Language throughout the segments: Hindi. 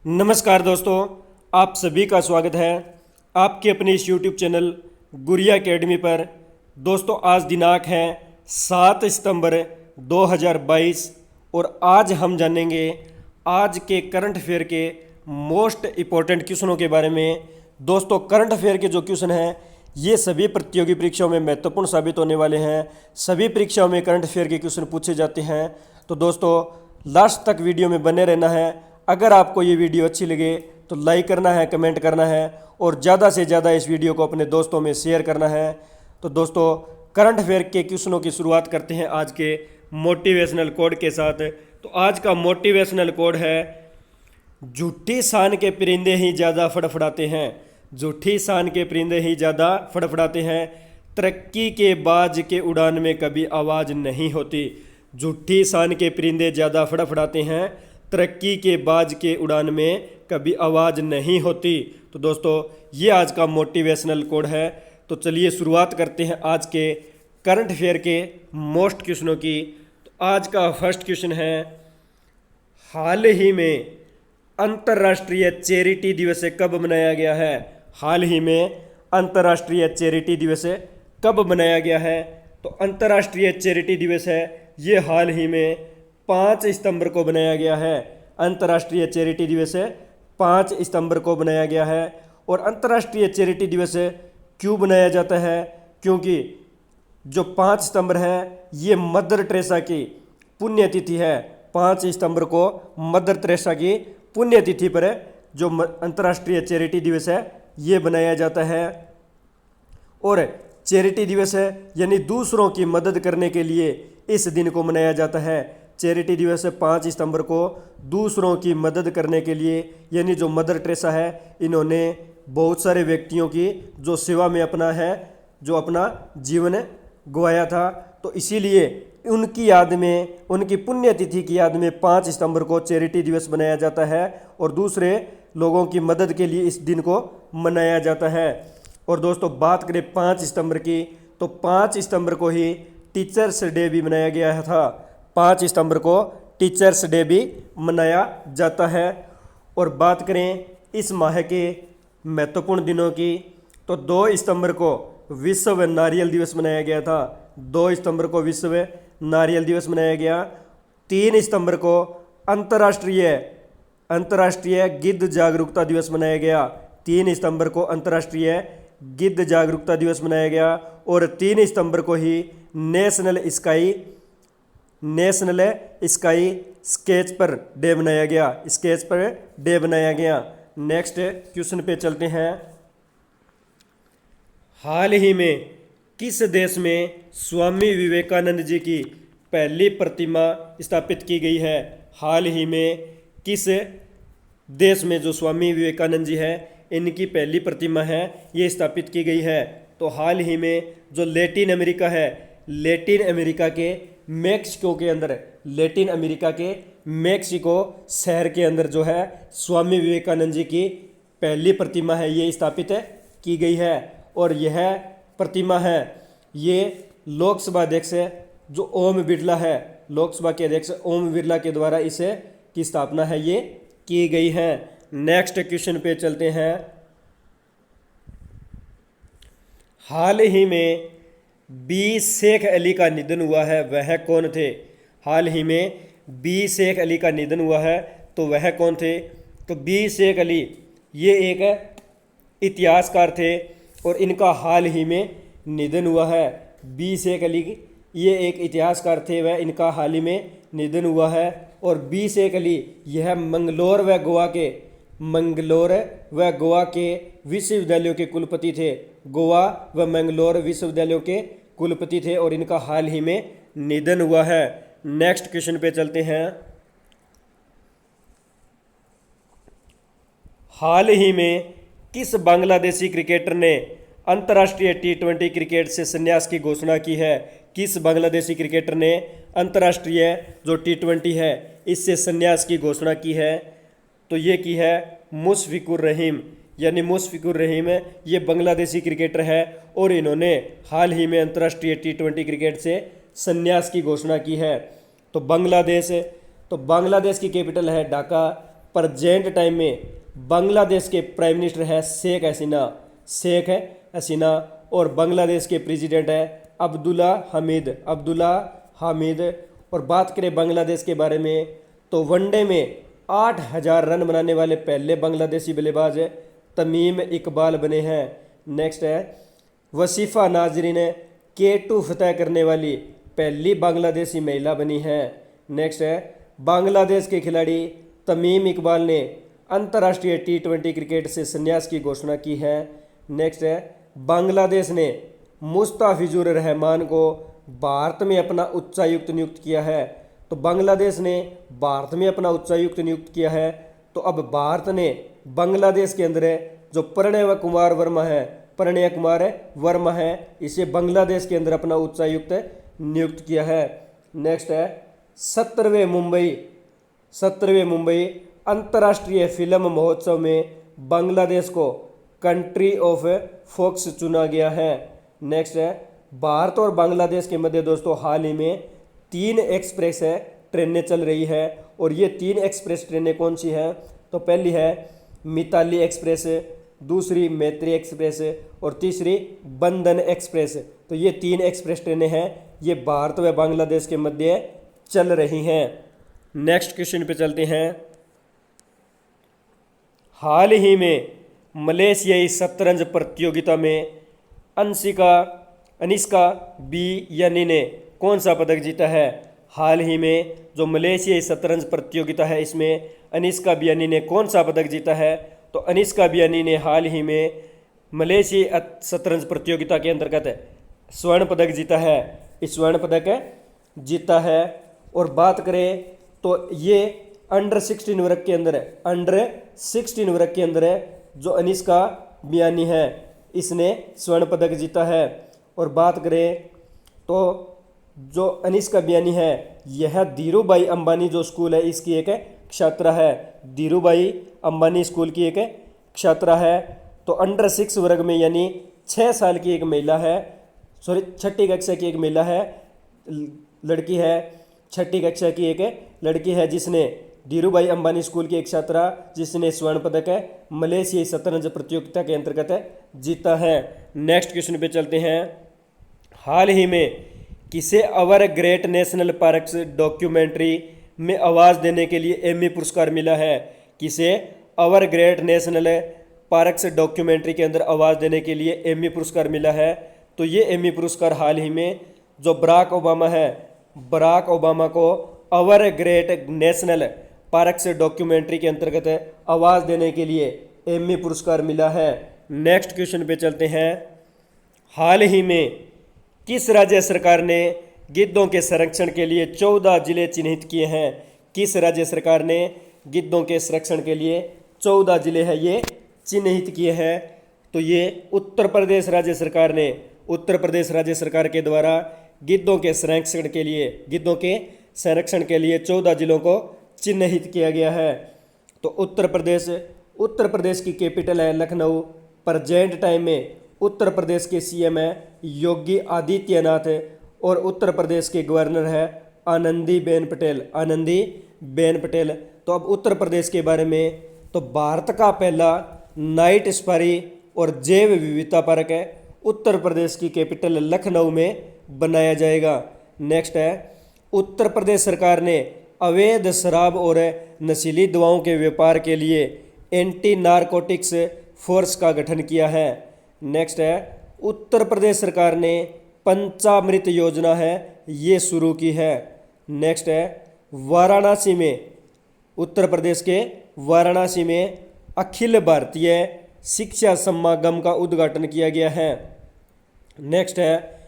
नमस्कार दोस्तों, आप सभी का स्वागत है आपके अपने इस YouTube चैनल गुरिया एकेडमी पर। दोस्तों, आज दिनांक है 7 सितंबर 2022 और आज हम जानेंगे आज के करंट अफेयर के मोस्ट इम्पोर्टेंट क्वेश्चनों के बारे में। दोस्तों, करंट अफेयर के जो क्वेश्चन हैं ये सभी प्रतियोगी परीक्षाओं में महत्वपूर्ण साबित होने वाले हैं। सभी परीक्षाओं में करंट अफेयर के क्वेश्चन पूछे जाते हैं, तो दोस्तों लास्ट तक वीडियो में बने रहना है। अगर आपको ये वीडियो अच्छी लगे तो लाइक करना है, कमेंट करना है और ज़्यादा से ज़्यादा इस वीडियो को अपने दोस्तों में शेयर करना है। तो दोस्तों, करंट अफेयर के क्वेश्चनों की शुरुआत करते हैं आज के मोटिवेशनल कोड के साथ। तो आज का मोटिवेशनल कोड है, झूठी शान के परिंदे ही ज़्यादा फड़फड़ाते हैं। झूठी शान के परिंदे ही ज़्यादा फड़फड़ाते हैं, तरक्की के बाज के उड़ान में कभी आवाज़ नहीं होती। झूठी शान के परिंदे ज़्यादा फड़फड़ाते हैं, तरक्की के बाज के उड़ान में कभी आवाज़ नहीं होती। तो दोस्तों, ये आज का मोटिवेशनल कोड है। तो चलिए शुरुआत करते हैं आज के करंट अफेयर के मोस्ट क्वेश्चनों की। तो आज का फर्स्ट क्वेश्चन है, हाल ही में अंतर्राष्ट्रीय चैरिटी दिवस कब मनाया गया है? हाल ही में अंतर्राष्ट्रीय चैरिटी दिवस कब मनाया गया है? तो अंतर्राष्ट्रीय चैरिटी दिवस है ये हाल ही में 5 सितंबर को बनाया गया है। अंतर्राष्ट्रीय चैरिटी दिवस 5 सितंबर को बनाया गया है। और अंतर्राष्ट्रीय चैरिटी दिवस क्यों बनाया जाता है? क्योंकि जो 5 सितंबर है ये मदर टेरेसा की पुण्यतिथि है। 5 सितंबर को मदर टेरेसा की पुण्यतिथि पर जो अंतर्राष्ट्रीय चैरिटी दिवस है ये बनाया जाता है। और चैरिटी दिवस है यानी दूसरों की मदद करने के लिए इस दिन को मनाया जाता है। चैरिटी दिवस 5 सितंबर को दूसरों की मदद करने के लिए, यानी जो मदर टेरेसा है इन्होंने बहुत सारे व्यक्तियों की जो सेवा में जो अपना जीवन गंवाया था, तो इसीलिए उनकी याद में, उनकी पुण्यतिथि की याद में 5 सितंबर को चैरिटी दिवस मनाया जाता है और दूसरे लोगों की मदद के लिए इस दिन को मनाया जाता है। और दोस्तों, बात करें 5 सितंबर की, तो 5 सितंबर को ही टीचर्स डे भी मनाया गया था। 5 सितंबर को टीचर्स डे भी मनाया जाता है। और बात करें इस माह के महत्वपूर्ण दिनों की, तो 2 सितंबर को विश्व नारियल दिवस मनाया गया था। 2 सितंबर को विश्व नारियल दिवस मनाया गया। 3 सितंबर को अंतर्राष्ट्रीय गिद्ध जागरूकता दिवस मनाया गया। 3 सितंबर को अंतर्राष्ट्रीय गिद्ध जागरूकता दिवस मनाया गया। और 3 सितंबर को ही नेशनल स्काई स्केचर डे बनाया गया। स्केचर डे बनाया गया। नेक्स्ट क्वेश्चन पे चलते हैं। हाल ही में किस देश में स्वामी विवेकानंद जी की पहली प्रतिमा स्थापित की गई है? हाल ही में किस देश में जो स्वामी विवेकानंद जी है इनकी पहली प्रतिमा है ये स्थापित की गई है? तो हाल ही में जो लैटिन अमेरिका है, लैटिन अमेरिका के मेक्सिको शहर के अंदर जो है स्वामी विवेकानंद जी की पहली प्रतिमा है ये स्थापित की गई है। और यह प्रतिमा है ये लोकसभा अध्यक्ष जो ओम बिरला है, लोकसभा के अध्यक्ष ओम बिरला के द्वारा इसे की स्थापना है ये की गई है। नेक्स्ट क्वेश्चन पे चलते हैं। हाल ही में बी शेख अली का निधन हुआ है, वह कौन थे? हाल ही में बी शेख अली का निधन हुआ है, तो वह कौन थे? तो बी शेख अली ये एक इतिहासकार थे और इनका हाल ही में निधन हुआ है। बी शेख अली ये एक इतिहासकार थे, वह इनका हाल ही में निधन हुआ है। और बी शेख अली यह मंगलोर व गोवा के विश्वविद्यालयों के कुलपति थे। गोवा व मंगलोर विश्वविद्यालयों के कुलपति थे और इनका हाल ही में निधन हुआ है। नेक्स्ट क्वेश्चन पे चलते हैं। हाल ही में किस बांग्लादेशी क्रिकेटर ने अंतर्राष्ट्रीय T20 क्रिकेट से संन्यास की घोषणा की है? किस बांग्लादेशी क्रिकेटर ने अंतर्राष्ट्रीय जो T20 है इससे संन्यास की घोषणा की है? तो ये की है मुशफिकुर रहीम, यानी मुशफिकुर रहीम ये बांग्लादेशी क्रिकेटर है और इन्होंने हाल ही में अंतर्राष्ट्रीय T20 क्रिकेट से संन्यास की घोषणा की है। तो बांग्लादेश की कैपिटल है ढाका। प्रेजेंट टाइम में बांग्लादेश के प्राइम मिनिस्टर है शेख हसीना और बांग्लादेश के प्रेसिडेंट है अब्दुल्ला हामिद। और बात करें बांग्लादेश के बारे में तो वनडे में 8,000 रन बनाने वाले पहले बांग्लादेशी बल्लेबाज तमीम इकबाल बने हैं। नेक्स्ट है वसीफ़ा नाजरीन K2 फतह करने वाली पहली बांग्लादेशी महिला बनी है। नेक्स्ट है बांग्लादेश के खिलाड़ी तमीम इकबाल ने अंतर्राष्ट्रीय T20 क्रिकेट से संन्यास की घोषणा की है। नेक्स्ट है बांग्लादेश ने मुस्ताफिजुर रहमान को भारत में अपना उच्चायुक्त नियुक्त किया है। तो बांग्लादेश ने भारत में अपना उच्चायुक्त नियुक्त किया है, तो अब भारत ने बांग्लादेश के अंदर जो प्रणय कुमार वर्मा है इसे बांग्लादेश के अंदर अपना उच्चायुक्त नियुक्त किया है। नेक्स्ट है 17वें मुंबई अंतर्राष्ट्रीय फिल्म महोत्सव में बांग्लादेश को कंट्री ऑफ फोकस चुना गया है। नेक्स्ट है भारत और बांग्लादेश के मध्य दोस्तों हाल ही में 3 एक्सप्रेस ट्रेनें चल रही है, और ये 3 एक्सप्रेस ट्रेनें कौन सी हैं तो पहली है मिताली एक्सप्रेस, दूसरी मैत्री एक्सप्रेस और तीसरी बंधन एक्सप्रेस। तो ये 3 एक्सप्रेस ट्रेनें हैं, ये भारत व बांग्लादेश के मध्य चल रही हैं। नेक्स्ट क्वेश्चन पे चलते हैं। हाल ही में मलेशियाई शतरंज प्रतियोगिता में अनिष्का बियानी ने कौन सा पदक जीता है। हाल ही में जो मलेशियाई शतरंज प्रतियोगिता है इसमें अनिष्का बियानी ने कौन सा पदक जीता है तो अनिष्का बियानी ने हाल ही में मलेशियाई शतरंज प्रतियोगिता के अंतर्गत स्वर्ण पदक जीता है। इस स्वर्ण पदक जीता है। और बात करें तो ये अंडर 16 वर्ग के अंदर जो अनिष्का बियानी है इसने स्वर्ण पदक जीता है। और बात करें तो जो अनिष्का बियानी है यह धीरूभाई अंबानी जो स्कूल है इसकी एक छात्रा है। धीरूभाई अंबानी स्कूल की एक छात्रा है। तो अंडर 6 वर्ग में यानी 6 साल की एक महिला है, छठी कक्षा की एक महिला है, लड़की है, छठी कक्षा की एक लड़की है जिसने धीरूभाई अंबानी स्कूल की एक छात्रा जिसने स्वर्ण पदक मलेशियाई शतरंज प्रतियोगिता के अंतर्गत जीता है। नेक्स्ट क्वेश्चन पे चलते हैं। हाल ही में किसे अवर ग्रेट नेशनल पार्क्स डॉक्यूमेंट्री में आवाज़ देने के लिए एमी पुरस्कार मिला है। किसे अवर ग्रेट नेशनल पार्क्स डॉक्यूमेंट्री के अंदर आवाज़ देने के लिए एमी पुरस्कार मिला है। तो ये एमी पुरस्कार हाल ही में जो बराक ओबामा को अवर ग्रेट नेशनल पार्क्स डॉक्यूमेंट्री के अंतर्गत आवाज़ देने के लिए एमी पुरस्कार मिला है। नेक्स्ट क्वेश्चन पे चलते हैं। हाल ही में किस राज्य सरकार ने गिद्धों के संरक्षण के लिए 14 जिले चिन्हित किए हैं। किस राज्य सरकार ने गिद्धों के संरक्षण के लिए 14 जिले हैं ये चिन्हित किए हैं। तो ये उत्तर प्रदेश राज्य सरकार के द्वारा गिद्धों के संरक्षण के लिए 14 जिलों को चिन्हित किया गया है। तो उत्तर प्रदेश की कैपिटल है लखनऊ। प्रेजेंट टाइम में उत्तर प्रदेश के सीएम है योगी आदित्यनाथ और उत्तर प्रदेश के गवर्नर है आनंदीबेन पटेल। तो अब उत्तर प्रदेश के बारे में तो भारत का पहला नाइट सफारी और जैव विविधता पार्क है उत्तर प्रदेश की कैपिटल लखनऊ में बनाया जाएगा। नेक्स्ट है उत्तर प्रदेश सरकार ने अवैध शराब और नशीली दवाओं के व्यापार के लिए एंटी नारकोटिक्स फोर्स का गठन किया है। नेक्स्ट है उत्तर प्रदेश सरकार ने पंचामृत योजना है ये शुरू की है। नेक्स्ट है उत्तर प्रदेश के वाराणसी में अखिल भारतीय शिक्षा समागम का उद्घाटन किया गया है। नेक्स्ट है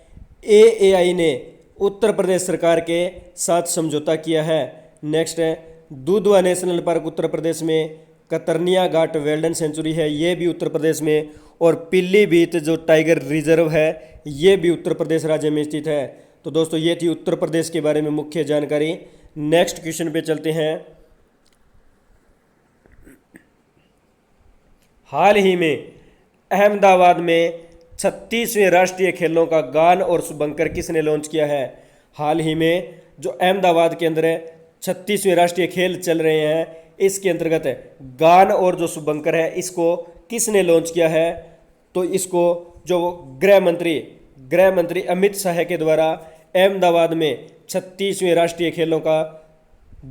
AAI ने उत्तर प्रदेश सरकार के साथ समझौता किया है। नेक्स्ट है दुधवा नेशनल पार्क उत्तर प्रदेश में, कतरनिया घाट वेल्डन सेंचुरी है ये भी उत्तर प्रदेश में, और पीलीभीत जो टाइगर रिजर्व है ये भी उत्तर प्रदेश राज्य में स्थित है। तो दोस्तों ये थी उत्तर प्रदेश के बारे में मुख्य जानकारी। नेक्स्ट क्वेश्चन पे चलते हैं। हाल ही में अहमदाबाद में 36वें राष्ट्रीय खेलों का गान और शुभंकर किसने लॉन्च किया है। हाल ही में जो अहमदाबाद के अंदर 36वें राष्ट्रीय खेल चल रहे हैं इसके अंतर्गत गान और जो शुभंकर है इसको किसने लॉन्च किया है? तो इसको जो गृह मंत्री अमित शाह के द्वारा अहमदाबाद में 36वें राष्ट्रीय खेलों का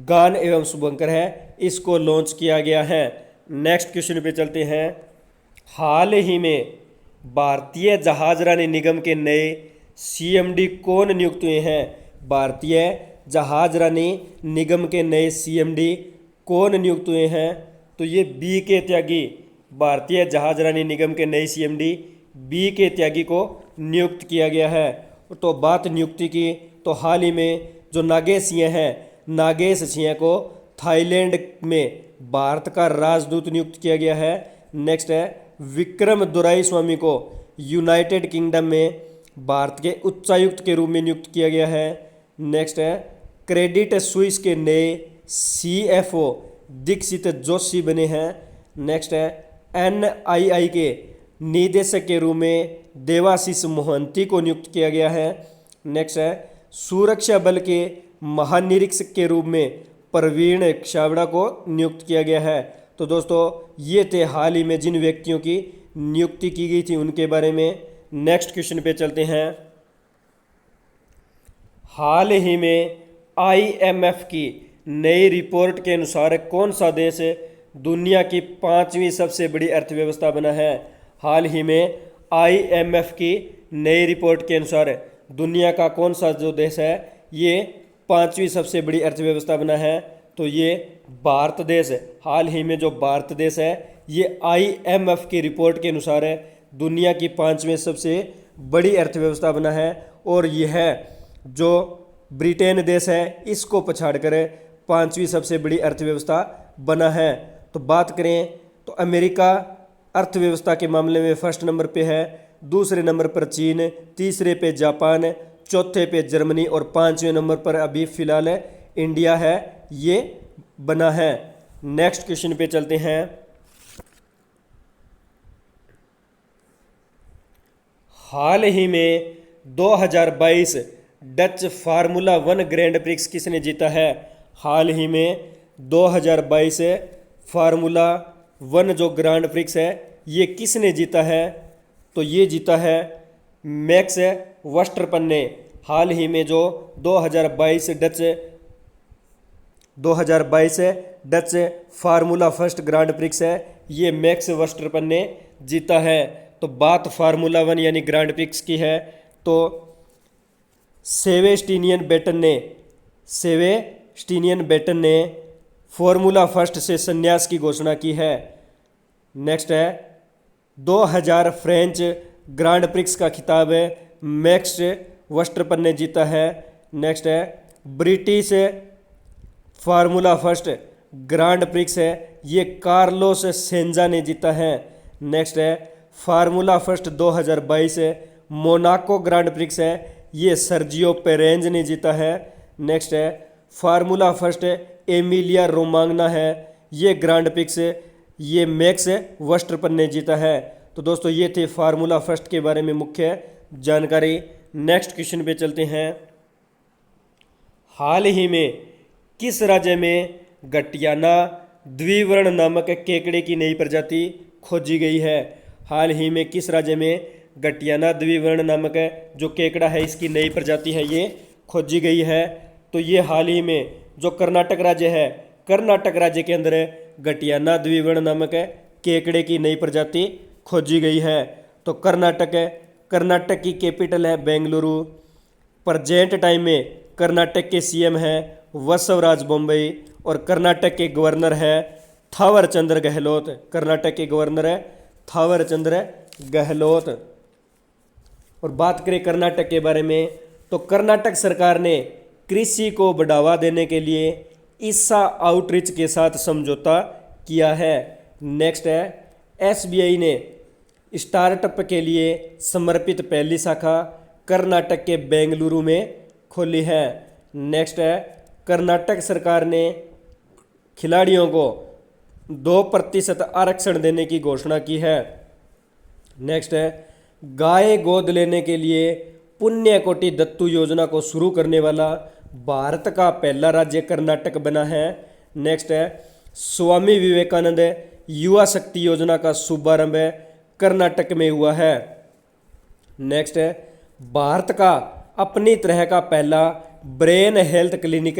गान एवं शुभंकर है इसको लॉन्च किया गया है। नेक्स्ट क्वेश्चन पे चलते हैं। हाल ही में भारतीय जहाजरानी निगम के नए सीएमडी कौन नियुक्त हुए हैं? भारतीय जहाजरानी निगम के नए सीएमडी कौन नियुक्त हुए हैं? तो ये बी के त्यागी, भारतीय जहाजरानी निगम के नए सीएमडी बी के त्यागी को नियुक्त किया गया है। तो बात नियुक्ति की, तो हाल ही में जो नागेश सिंह हैं, नागेश सिंह को थाईलैंड में भारत का राजदूत नियुक्त किया गया है। नेक्स्ट है विक्रम दोराईस्वामी को यूनाइटेड किंगडम में भारत के उच्चायुक्त के रूप में नियुक्त किया गया है। नेक्स्ट है क्रेडिट स्विस के नए सीएफओ दीक्षित जोशी बने हैं। नेक्स्ट है एनआईआई के निदेशक के रूप में देवाशीष मोहंती को नियुक्त किया गया है। नेक्स्ट है सुरक्षा बल के महानिरीक्षक के रूप में प्रवीण छाबड़ा को नियुक्त किया गया है। तो दोस्तों ये थे हाल ही में जिन व्यक्तियों की नियुक्ति की गई थी उनके बारे में। नेक्स्ट क्वेश्चन पे चलते हैं। हाल ही में आईएमएफ की नई रिपोर्ट के अनुसार कौन सा देश दुनिया की 5वीं सबसे बड़ी अर्थव्यवस्था बना है? हाल ही में आईएमएफ की नई रिपोर्ट के अनुसार दुनिया का कौन सा जो देश है ये 5वीं सबसे बड़ी अर्थव्यवस्था बना है? तो ये भारत देश है। हाल ही में जो भारत देश है ये आईएमएफ की रिपोर्ट के अनुसार दुनिया की 5वीं सबसे बड़ी अर्थव्यवस्था बना है। और यह जो ब्रिटेन देश है इसको पछाड़कर 5वीं सबसे बड़ी अर्थव्यवस्था बना है। तो बात करें तो अमेरिका अर्थव्यवस्था के मामले में फर्स्ट नंबर पे है, दूसरे नंबर पर चीन, तीसरे पे जापान, चौथे पे जर्मनी और 5वें नंबर पर अभी फिलहाल इंडिया है ये बना है। नेक्स्ट क्वेश्चन पे चलते हैं। हाल ही में 2022 डच फार्मूला 1 ग्रैंड प्रिक्स किसने जीता है? हाल ही में 2022 फार्मूला 1 जो ग्रैंड प्रिक्स है ये किसने जीता है? तो ये जीता है मैक्स वर्स्टरपन ने। हाल ही में जो 2022 Dutch formula first grand prix है ये मैक्स वर्स्टरपन ने जीता है। तो बात फार्मूला 1 यानी ग्रांड प्रिक्स की है तो सेबेस्टियन बेटन ने फार्मूला फर्स्ट से संन्यास की घोषणा की है। नेक्स्ट है 2000 फ्रेंच ग्रांड प्रिक्स का खिताब मैक्स वर्स्टरपन ने जीता है। नेक्स्ट है British formula first grand prix है ये कार्लोस सेंजा ने जीता है। नेक्स्ट है formula first 2022 Monaco grand prix है ये सर्जियो पेरेंज ने जीता है। नेक्स्ट है फार्मूला फर्स्ट एमिलिया रोमांगना है ये ग्रांड प्रिक्स ये मैक्स वर्स्टरपन ने जीता है। तो दोस्तों ये थे फार्मूला फर्स्ट के बारे में मुख्य जानकारी। नेक्स्ट क्वेश्चन पे चलते हैं। हाल ही में किस राज्य में गटियाना द्विवर्ण नामक केकड़े की नई प्रजाति खोजी गई है? हाल ही में किस राज्य में गटियाना द्विवर्ण नामक जो केकड़ा है इसकी नई प्रजाति है ये खोजी गई है? तो ये हाल ही में जो कर्नाटक राज्य है, कर्नाटक राज्य के अंदर गटियाना द्विवर्ण नामक केकड़े की नई प्रजाति खोजी गई है। तो कर्नाटक की कैपिटल है बेंगलुरु। प्रेजेंट टाइम में कर्नाटक के सीएम है वसवराज बोम्बई और कर्नाटक के गवर्नर है थावर चंद्र गहलोत। कर्नाटक के गवर्नर है थावर चंद्र गहलोत। और बात करें कर्नाटक के बारे में तो कर्नाटक सरकार ने कृषि को बढ़ावा देने के लिए ईसा आउटरीच के साथ समझौता किया है। नेक्स्ट है एसबीआई ने स्टार्टअप के लिए समर्पित पहली शाखा कर्नाटक के बेंगलुरु में खोली है। नेक्स्ट है कर्नाटक सरकार ने खिलाड़ियों को 2% आरक्षण देने की घोषणा की है। नेक्स्ट है गाय गोद लेने के लिए पुण्य कोटि दत्तू योजना को शुरू करने वाला भारत का पहला राज्य कर्नाटक बना है। नेक्स्ट है स्वामी विवेकानंद युवा शक्ति योजना का शुभारंभ कर्नाटक में हुआ है। नेक्स्ट है, भारत का अपनी तरह का पहला ब्रेन हेल्थ क्लिनिक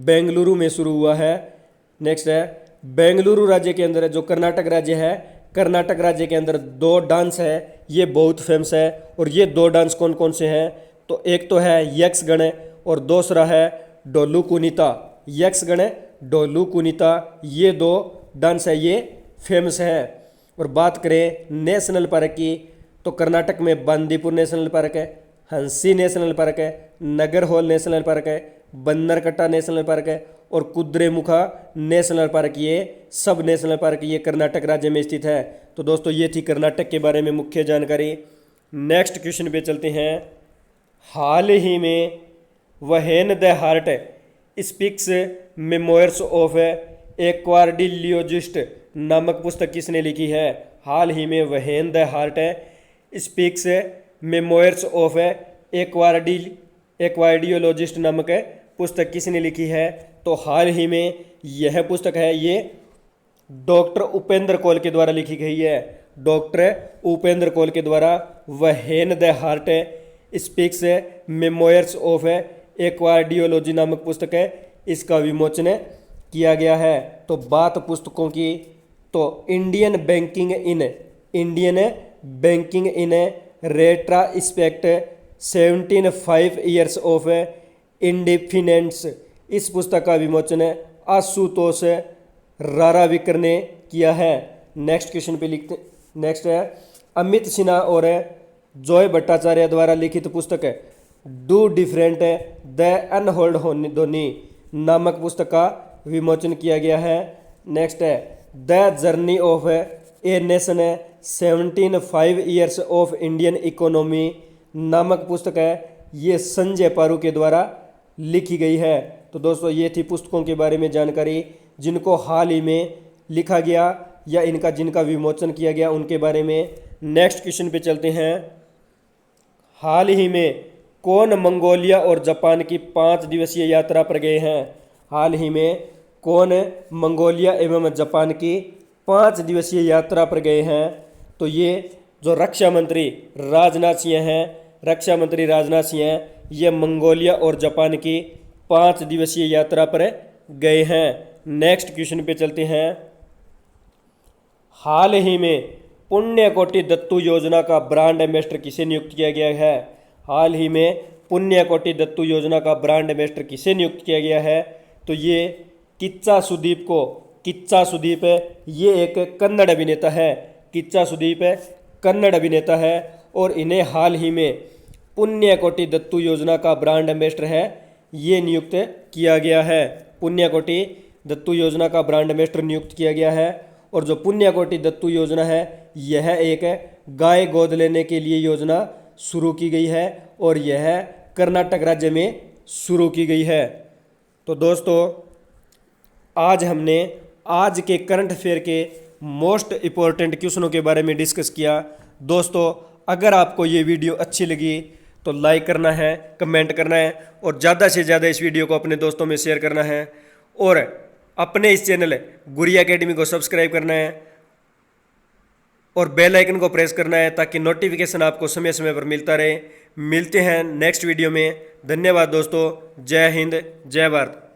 बेंगलुरु में शुरू हुआ है। नेक्स्ट है, बेंगलुरु राज्य के अंदर जो कर्नाटक राज्य है, कर्नाटक राज्य के अंदर 2 डांस है, ये बहुत फेमस है। और ये 2 डांस कौन कौन से हैं? तो एक तो है यक्षगण और दूसरा है डोलू कुनीता। यक्षगण, डोलू कुनीता, ये 2 डांस है, ये फेमस है। और बात करें नेशनल पार्क की, तो कर्नाटक में बांदीपुर नेशनल पार्क है, हंसी नेशनल पार्क है, नगरहोल नेशनल पार्क है, बन्नरकट्टा नेशनल पार्क है और कुद्रेमुखा नेशनल पार्क, ये सब नेशनल पार्क ये कर्नाटक राज्य में स्थित है। तो दोस्तों ये थी कर्नाटक के बारे में मुख्य जानकारी। नेक्स्ट क्वेश्चन पे चलते हैं। हाल ही में when the heart speaks memoirs of A cardiologist नामक पुस्तक किसने लिखी है? हाल ही में when the heart speaks memoirs of A cardiologist नामक पुस्तक किसने लिखी है? तो हाल ही में यह पुस्तक है, ये डॉक्टर उपेंद्र कौल के द्वारा लिखी गई है। डॉक्टर उपेंद्र कौल के द्वारा when the heart speaks memoirs of A cardiology नामक पुस्तक है, इसका विमोचन किया गया है। तो बात पुस्तकों की, तो Indian banking in retrospect 75 years of independence, इस पुस्तक का विमोचन आशुतोष राराविकर ने किया है। नेक्स्ट क्वेश्चन पे लिखते, नेक्स्ट है अमित सिन्हा और जॉय भट्टाचार्य द्वारा लिखित पुस्तक do different the unhold Dhoni नामक पुस्तक का विमोचन किया गया है। नेक्स्ट है the journey of a nation 75 years of Indian economy नामक पुस्तक है, ये संजय पारू के द्वारा लिखी गई है। तो दोस्तों ये थी पुस्तकों के बारे में जानकारी जिनको हाल ही में लिखा गया या जिनका विमोचन किया गया उनके बारे में। नेक्स्ट क्वेश्चन पे चलते हैं। हाल ही में कौन मंगोलिया और जापान की 5 दिवसीय यात्रा पर गए हैं? हाल ही में कौन मंगोलिया एवं जापान की 5 दिवसीय यात्रा पर गए हैं? तो ये जो रक्षा मंत्री राजनाथ सिंह हैं, ये मंगोलिया और जापान की 5 दिवसीय यात्रा पर गए हैं। नेक्स्ट क्वेश्चन पे चलते हैं। हाल ही में पुण्यकोटि दत्तू योजना का ब्रांड एम्बेसडर किसे नियुक्त किया गया है? हाल ही में पुण्यकोटि दत्तू योजना का ब्रांड एम्बेसडर किसे नियुक्त किया गया है? तो ये किच्चा सुदीप ये एक कन्नड़ अभिनेता है। किच्चा सुदीप कन्नड़ अभिनेता है और इन्हें हाल ही में पुण्यकोटि दत्तू योजना का ब्रांड एम्बेसडर है, ये नियुक्त किया गया है। पुण्यकोटि दत्तू योजना का ब्रांड एम्बेसडर नियुक्त किया गया है। और जो पुण्यकोटि दत्तू योजना है, यह एक गाय गोद लेने के लिए योजना शुरू की गई है और यह कर्नाटक राज्य में शुरू की गई है। तो दोस्तों आज हमने आज के करंट अफेयर के मोस्ट इम्पोर्टेंट क्वेश्चनों के बारे में डिस्कस किया। दोस्तों अगर आपको ये वीडियो अच्छी लगी तो लाइक करना है, कमेंट करना है और ज़्यादा से ज़्यादा इस वीडियो को अपने दोस्तों में शेयर करना है और अपने इस चैनल गुरिया एकेडमी को सब्सक्राइब करना है और बेल आइकन को प्रेस करना है ताकि नोटिफिकेशन आपको समय समय पर मिलता रहे। मिलते हैं नेक्स्ट वीडियो में। धन्यवाद दोस्तों। जय हिंद, जय भारत।